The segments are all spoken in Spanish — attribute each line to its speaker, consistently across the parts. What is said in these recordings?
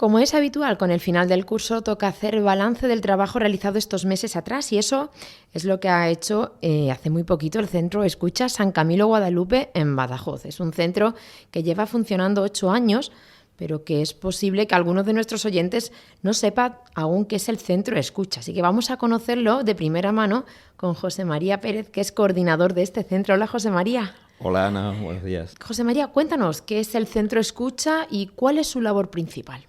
Speaker 1: Como es habitual, con el final del curso toca hacer balance del trabajo realizado estos meses atrás y eso es lo que ha hecho hace muy poquito el Centro Escucha San Camilo Guadalupe en Badajoz. Es un centro que lleva funcionando 8 años, pero que es posible que algunos de nuestros oyentes no sepan aún qué es el Centro Escucha. Así que vamos a conocerlo de primera mano con José María Pérez, que es coordinador de este centro. Hola, José María.
Speaker 2: Hola, Ana, buenos días.
Speaker 1: José María, cuéntanos qué es el Centro Escucha y cuál es su labor principal.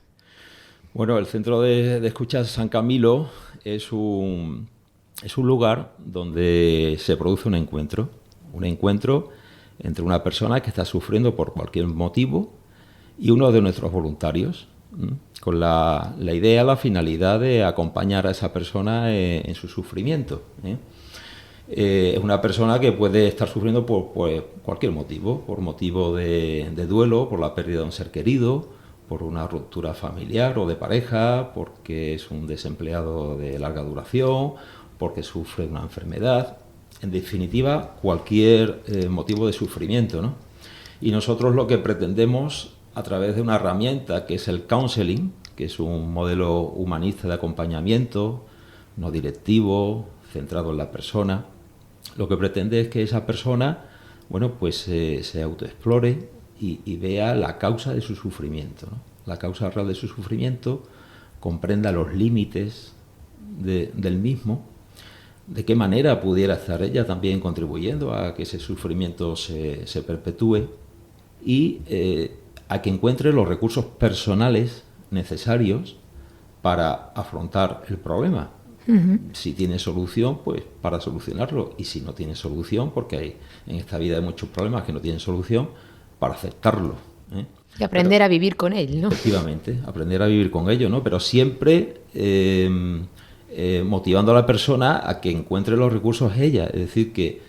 Speaker 2: Bueno, el Centro de Escucha San Camilo es un lugar donde se produce un encuentro entre una persona que está sufriendo por cualquier motivo y uno de nuestros voluntarios, con la idea, la finalidad de acompañar a esa persona en su sufrimiento. Es una persona que puede estar sufriendo por cualquier motivo, por motivo de duelo, por la pérdida de un ser querido, por una ruptura familiar o de pareja, porque es un desempleado de larga duración, porque sufre una enfermedad, en definitiva, cualquier motivo de sufrimiento, ¿no? Y nosotros lo que pretendemos, a través de una herramienta que es el counseling, que es un modelo humanista de acompañamiento, no directivo, centrado en la persona, lo que pretende es que esa persona, bueno, pues se autoexplore y vea la causa de su sufrimiento, ¿no? La causa real de su sufrimiento, comprenda los límites del mismo, de qué manera pudiera estar ella también contribuyendo a que ese sufrimiento se perpetúe y a que encuentre los recursos personales necesarios para afrontar el problema. Si tiene solución, pues para solucionarlo, y si no tiene solución, porque en esta vida hay muchos problemas que no tienen solución, para aceptarlo.
Speaker 1: Y aprender a vivir con él, ¿no?
Speaker 2: Efectivamente, aprender a vivir con ello, ¿no? Pero siempre motivando a la persona a que encuentre los recursos ella, es decir, que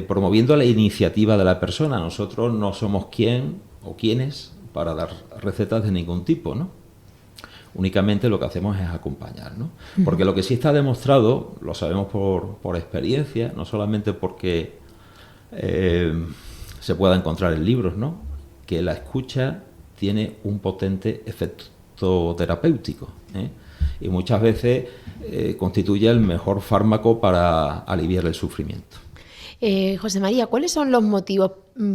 Speaker 2: promoviendo la iniciativa de la persona. Nosotros no somos quién o quiénes para dar recetas de ningún tipo, ¿no? Únicamente lo que hacemos es acompañar, ¿no? Porque lo que sí está demostrado, lo sabemos por experiencia, no solamente porque se pueda encontrar en libros, ¿no?, que la escucha tiene un potente efecto terapéutico, y muchas veces constituye el mejor fármaco para aliviar el sufrimiento.
Speaker 1: José María, ¿cuáles son los motivos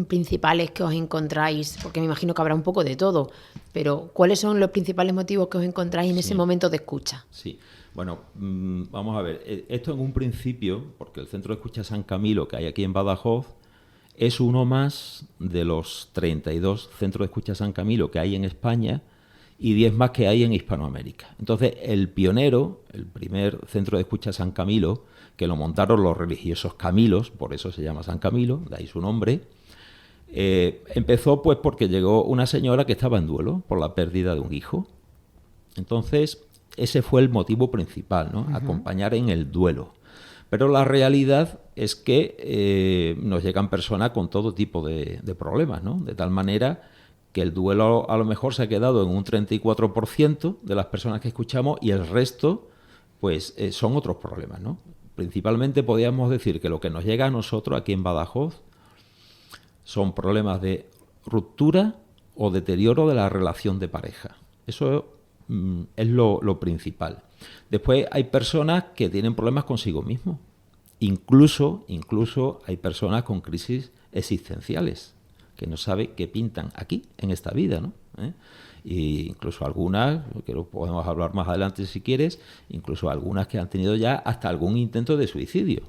Speaker 1: principales que os encontráis? Porque me imagino que habrá un poco de todo, pero ¿cuáles son los principales motivos que os encontráis en ese momento de escucha?
Speaker 2: Sí, bueno, vamos a ver, esto en un principio, porque el Centro de Escucha San Camilo que hay aquí en Badajoz es uno más de los 32 centros de escucha San Camilo que hay en España y 10 más que hay en Hispanoamérica. Entonces, el pionero, el primer centro de escucha San Camilo, que lo montaron los religiosos Camilos, por eso se llama San Camilo, de ahí su nombre, empezó pues porque llegó una señora que estaba en duelo por la pérdida de un hijo. Entonces, ese fue el motivo principal, ¿no? Acompañar en el duelo. Pero la realidad es que nos llegan personas con todo tipo de problemas, ¿no? De tal manera que el duelo a lo mejor se ha quedado en un 34% de las personas que escuchamos y el resto pues son otros problemas, ¿no? Principalmente podríamos decir que lo que nos llega a nosotros aquí en Badajoz son problemas de ruptura o deterioro de la relación de pareja. Eso es lo principal. Después hay personas que tienen problemas consigo mismos. Incluso hay personas con crisis existenciales que no saben qué pintan aquí, en esta vida, ¿no? Y incluso algunas, que lo podemos hablar más adelante si quieres, incluso algunas que han tenido ya hasta algún intento de suicidio.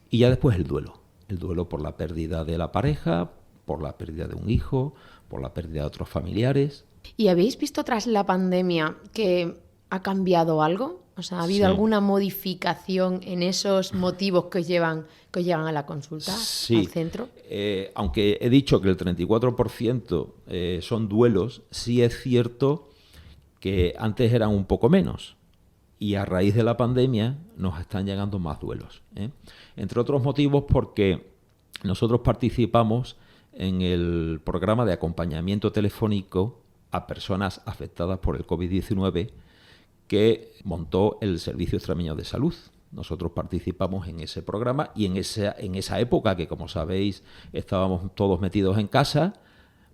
Speaker 2: Y ya después el duelo por la pérdida de la pareja, por la pérdida de un hijo, por la pérdida de otros familiares.
Speaker 1: ¿Y habéis visto tras la pandemia que ha cambiado algo? O sea, ¿ha habido alguna modificación en esos motivos que os llevan a la consulta, al centro?
Speaker 2: Aunque he dicho que el 34% son duelos, sí es cierto que antes eran un poco menos. Y a raíz de la pandemia nos están llegando más duelos. Entre otros motivos porque nosotros participamos en el programa de acompañamiento telefónico a personas afectadas por el COVID-19 que montó el Servicio Extremeño de Salud. Nosotros participamos en ese programa y en esa época que, como sabéis, estábamos todos metidos en casa,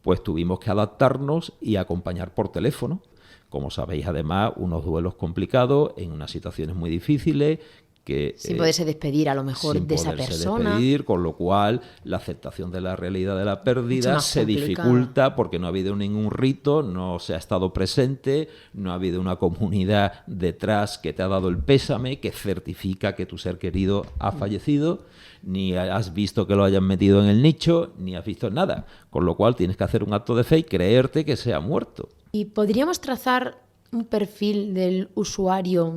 Speaker 2: pues tuvimos que adaptarnos y acompañar por teléfono. Como sabéis, además, unos duelos complicados en unas situaciones muy difíciles, que,
Speaker 1: sin poderse despedir a lo mejor de esa persona.
Speaker 2: Despedir, con lo cual la aceptación de la realidad de la pérdida se dificulta porque no ha habido ningún rito, no se ha estado presente, no ha habido una comunidad detrás que te ha dado el pésame, que certifica que tu ser querido ha fallecido, ni has visto que lo hayan metido en el nicho, ni has visto nada. Con lo cual tienes que hacer un acto de fe y creerte que se ha muerto.
Speaker 1: ¿Y podríamos trazar un perfil del usuario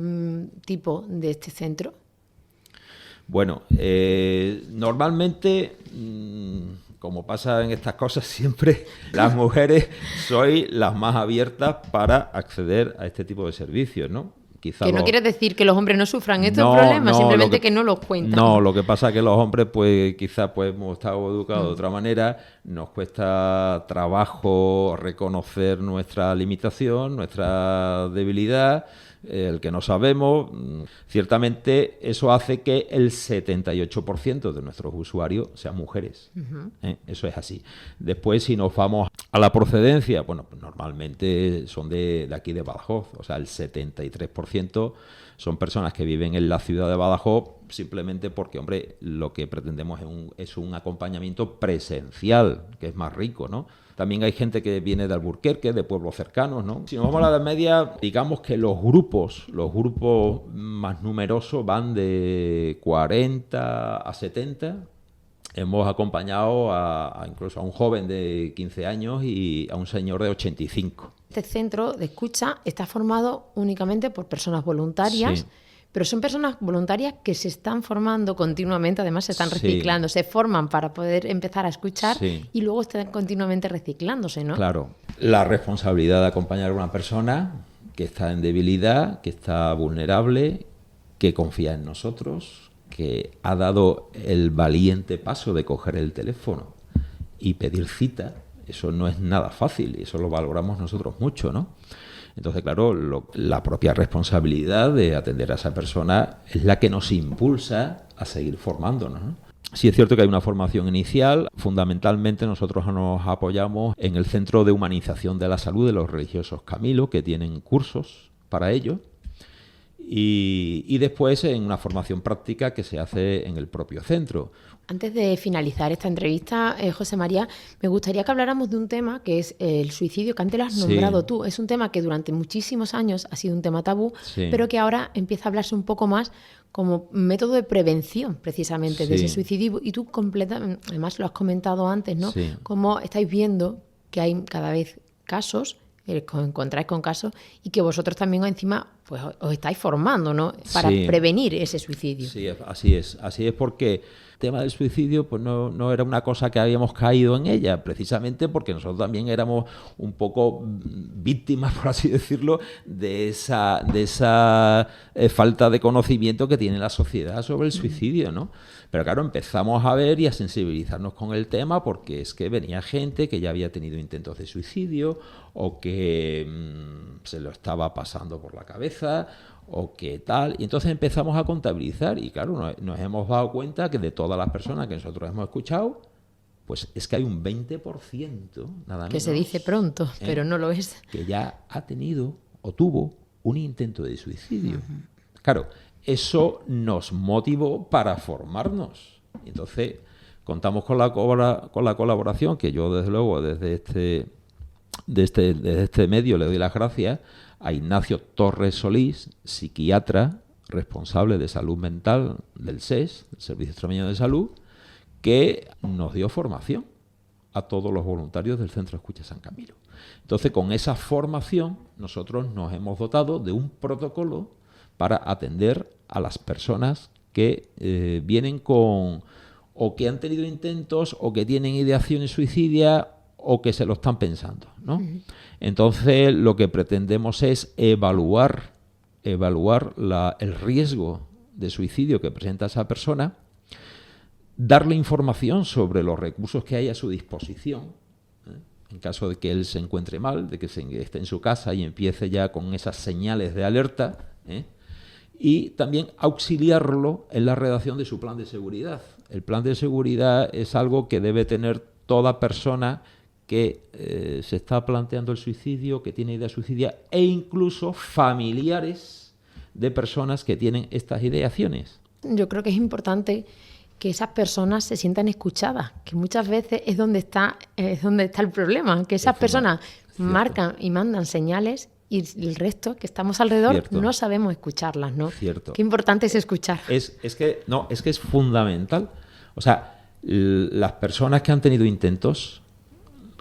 Speaker 1: tipo de este centro?
Speaker 2: Bueno, normalmente, como pasa en estas cosas, siempre las mujeres sois las más abiertas para acceder a este tipo de servicios, ¿no?
Speaker 1: Quizá que no quiere decir que los hombres no sufran estos problemas, simplemente que no los cuentan.
Speaker 2: No, lo que pasa es que los hombres, pues quizás pues, hemos estado educados de otra manera, nos cuesta trabajo reconocer nuestra limitación, nuestra debilidad, el que no sabemos. Ciertamente eso hace que el 78% de nuestros usuarios sean mujeres. Eso es así. Después, si nos vamos a la procedencia, bueno, pues normalmente son de aquí de Badajoz. O sea, el 73% son personas que viven en la ciudad de Badajoz simplemente porque, hombre, lo que pretendemos es un acompañamiento presencial, que es más rico, ¿no? También hay gente que viene de Alburquerque, de pueblos cercanos, ¿no? Si nos vamos a la Edad Media, digamos que los grupos más numerosos van de 40 a 70. Hemos acompañado incluso a un joven de 15 años y a un señor de 85.
Speaker 1: Este centro de escucha está formado únicamente por personas voluntarias, sí, pero son personas voluntarias que se están formando continuamente, además se están reciclando, se forman para poder empezar a escuchar y luego están continuamente reciclándose, ¿no?
Speaker 2: Claro, la responsabilidad de acompañar a una persona que está en debilidad, que está vulnerable, que confía en nosotros, que ha dado el valiente paso de coger el teléfono y pedir cita. Eso no es nada fácil y eso lo valoramos nosotros mucho, ¿no? Entonces, claro, la propia responsabilidad de atender a esa persona es la que nos impulsa a seguir formándonos, ¿no? Sí es cierto que hay una formación inicial. Fundamentalmente nosotros nos apoyamos en el Centro de Humanización de la Salud de los Religiosos Camilo, que tienen cursos para ello. Y después en una formación práctica que se hace en el propio centro.
Speaker 1: Antes de finalizar esta entrevista, José María, me gustaría que habláramos de un tema que es el suicidio, que antes lo has nombrado tú. Es un tema que durante muchísimos años ha sido un tema tabú, pero que ahora empieza a hablarse un poco más como método de prevención, precisamente, de ese suicidio. Y tú además lo has comentado antes, ¿no? Cómo estáis viendo que hay cada vez casos, os encontráis con casos, y que vosotros también encima pues os estáis formando, ¿no? Para prevenir ese suicidio.
Speaker 2: Sí, así es porque el tema del suicidio pues no era una cosa que habíamos caído en ella, precisamente porque nosotros también éramos un poco víctimas, por así decirlo, de esa falta de conocimiento que tiene la sociedad sobre el suicidio, ¿no? Pero claro, empezamos a ver y a sensibilizarnos con el tema porque es que venía gente que ya había tenido intentos de suicidio o que se lo estaba pasando por la cabeza o que tal, y entonces empezamos a contabilizar y claro, nos hemos dado cuenta que de todas las personas que nosotros hemos escuchado, pues es que hay un 20%, nada menos.
Speaker 1: Que se dice pronto, pero no lo es.
Speaker 2: Que ya ha tenido o tuvo un intento de suicidio. Claro, eso nos motivó para formarnos. Entonces, contamos con la colaboración, que yo desde luego desde este medio le doy las gracias a Ignacio Torres Solís, psiquiatra, responsable de salud mental del SES, el Servicio Extremeño de Salud, que nos dio formación a todos los voluntarios del Centro Escucha San Camilo. Entonces, con esa formación, nosotros nos hemos dotado de un protocolo para atender a las personas que vienen con o que han tenido intentos o que tienen ideaciones suicidas o que se lo están pensando, ¿no? Entonces, lo que pretendemos es evaluar el riesgo de suicidio que presenta esa persona, darle información sobre los recursos que hay a su disposición, en caso de que él se encuentre mal, de que esté en su casa y empiece ya con esas señales de alerta, y también auxiliarlo en la redacción de su plan de seguridad. El plan de seguridad es algo que debe tener toda persona que se está planteando el suicidio, que tiene ideas suicidas, e incluso familiares de personas que tienen estas ideaciones.
Speaker 1: Yo creo que es importante que esas personas se sientan escuchadas, que muchas veces es donde está el problema, que esas personas marcan y mandan señales y el resto, que estamos alrededor, no sabemos escucharlas, ¿no?
Speaker 2: Cierto.
Speaker 1: Qué importante es escuchar.
Speaker 2: Es que es fundamental. O sea, las personas que han tenido intentos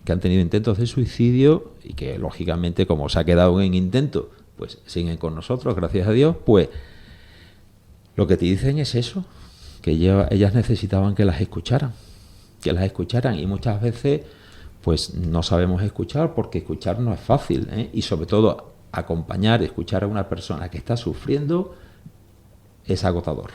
Speaker 2: de suicidio y que, lógicamente, como se ha quedado en intento, pues siguen con nosotros, gracias a Dios, pues lo que te dicen es eso, que ellas necesitaban que las escucharan, y muchas veces pues no sabemos escuchar, porque escuchar no es fácil, ¿eh? Y sobre todo escuchar a una persona que está sufriendo es agotador,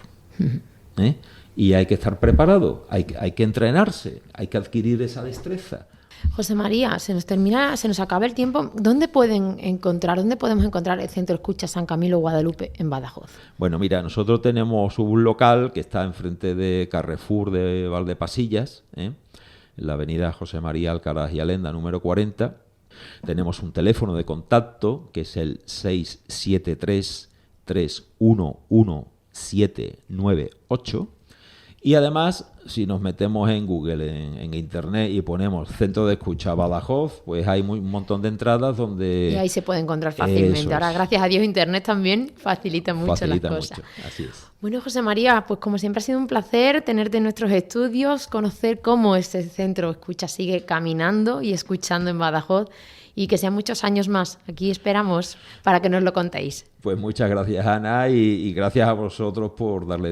Speaker 2: ¿eh? Y hay que estar preparado, hay que entrenarse, hay que adquirir esa destreza.
Speaker 1: José María, se nos acaba el tiempo. ¿Dónde podemos encontrar el Centro Escucha San Camilo Guadalupe en Badajoz?
Speaker 2: Bueno, mira, nosotros tenemos un local que está enfrente de Carrefour de Valdepasillas, en la avenida José María Alcaraz y Alenda, número 40. Tenemos un teléfono de contacto que es el 673-311-798. Y además, si nos metemos en Google, en Internet, y ponemos Centro de Escucha Badajoz, pues hay un montón de entradas donde...
Speaker 1: Y ahí se puede encontrar fácilmente. Ahora, gracias a Dios, Internet también facilita mucho las cosas.
Speaker 2: Mucho, así es.
Speaker 1: Bueno, José María, pues como siempre ha sido un placer tenerte en nuestros estudios, conocer cómo este Centro Escucha sigue caminando y escuchando en Badajoz, y que sean muchos años más. Aquí esperamos para que nos lo contéis.
Speaker 2: Pues muchas gracias, Ana, y gracias a vosotros por darle